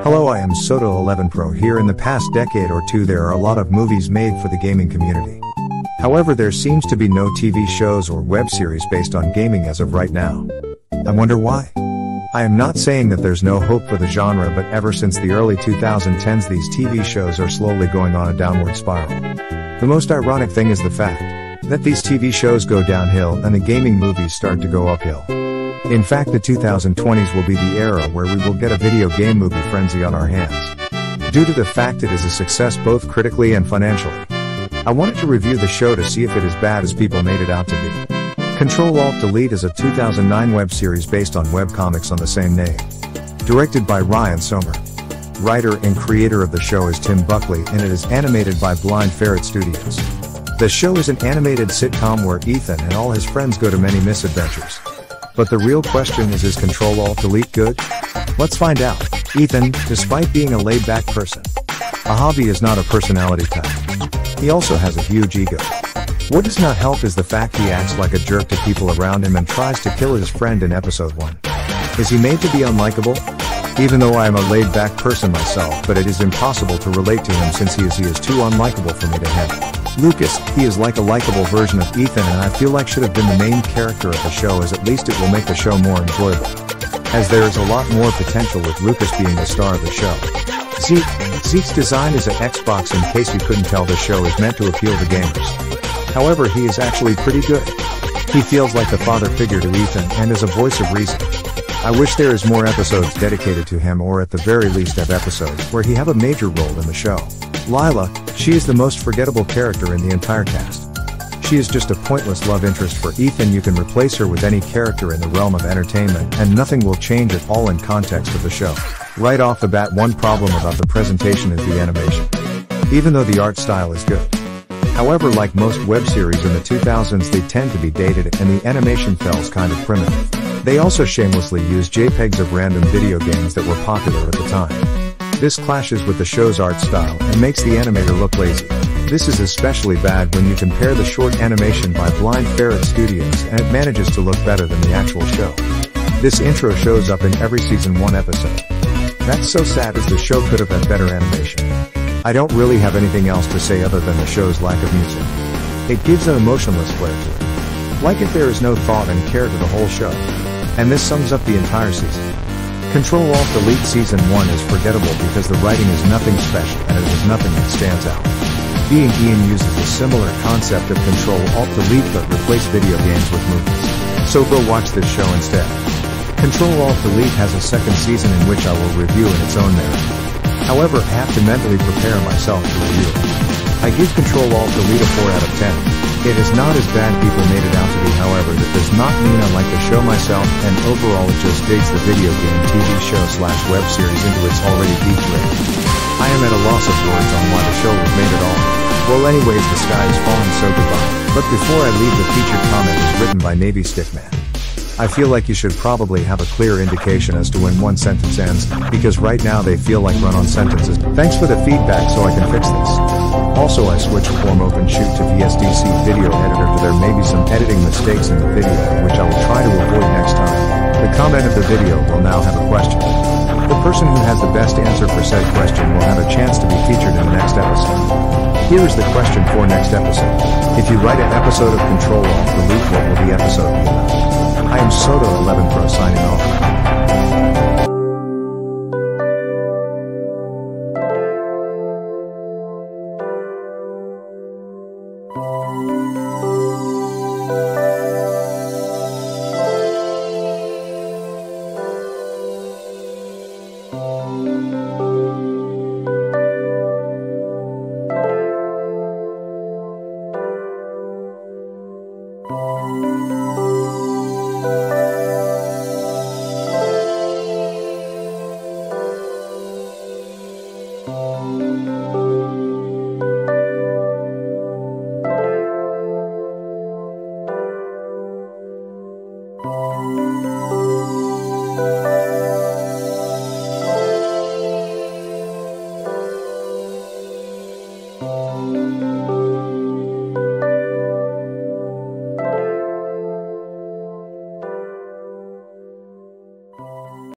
Hello, I am Soto11 Pro here. In the past decade or two there are a lot of movies made for the gaming community. However, there seems to be no TV shows or web series based on gaming as of right now. I wonder why? I am not saying that there's no hope for the genre, but ever since the early 2010s these TV shows are slowly going on a downward spiral. The most ironic thing is the fact that these TV shows go downhill and the gaming movies start to go uphill. In fact, the 2020s will be the era where we will get a video game movie frenzy on our hands, due to the fact it is a success both critically and financially. I wanted to review the show to see if it is bad as people made it out to be. CTRL ALT DELETE is a 2009 web series based on webcomics on the same name. Directed by Ryan Sommer. Writer and creator of the show is Tim Buckley, and it is animated by Blind Ferret Studios. The show is an animated sitcom where Ethan and all his friends go to many misadventures. But the real question is CTRL ALT DELETE good? Let's find out. Ethan, despite being a laid-back person, a hobby is not a personality type. He also has a huge ego. What does not help is the fact he acts like a jerk to people around him and tries to kill his friend in episode 1. Is he made to be unlikable? Even though I am a laid-back person myself, but it is impossible to relate to him since he is too unlikable for me to handle. Lucas, he is like a likable version of Ethan, and I feel like should have been the main character of the show, as at least it will make the show more enjoyable, as there is a lot more potential with Lucas being the star of the show. Zeke's design is an Xbox, in case you couldn't tell. The show is meant to appeal to gamers. However, he is actually pretty good. He feels like the father figure to Ethan and is a voice of reason. I wish there is more episodes dedicated to him, or at the very least have episodes where he have a major role in the show. Lila, she is the most forgettable character in the entire cast. She is just a pointless love interest for Ethan. You can replace her with any character in the realm of entertainment and nothing will change at all in context of the show. Right off the bat, one problem about the presentation is the animation. Even though the art style is good. However, like most web series in the 2000s, they tend to be dated and the animation feels kind of primitive. They also shamelessly use JPEGs of random video games that were popular at the time. This clashes with the show's art style and makes the animator look lazy. This is especially bad when you compare the short animation by Blind Ferret Studios, and it manages to look better than the actual show. This intro shows up in every season 1 episode. That's so sad, as the show could have had better animation. I don't really have anything else to say other than the show's lack of music. It gives an emotionless flair to it. Like if there is no thought and care to the whole show. And this sums up the entire season. CTRL ALT DELETE Season 1 is forgettable because the writing is nothing special and it is nothing that stands out. Being Ian uses a similar concept of CTRL ALT DELETE but replace video games with movies. So go watch this show instead. CTRL ALT DELETE has a second season in which I will review in its own merit. However, I have to mentally prepare myself to review it. I give CTRL ALT DELETE a 4 out of 10. It is not as bad people made it out to be. However, that does not mean I like the show myself, and overall it just digs the video game TV show / web series into its already deep rating. I am at a loss of words on why the show was made at all. Well, anyways, the sky is falling, so goodbye. But before I leave, the featured comment is written by Navy Stickman. I feel like you should probably have a clear indication as to when one sentence ends, because right now they feel like run-on sentences. Thanks for the feedback so I can fix this. Also, I switched from OpenShoot to VSDC Video Editor, so there may be some editing mistakes in the video, which I will try to avoid next time. The comment of the video will now have a question. The person who has the best answer for said question will have a chance to be featured in the next episode. Here is the question for next episode. If you write an episode of CTRL ALT DELETE, what will the episode be about? I am Soto11 Pro signing off.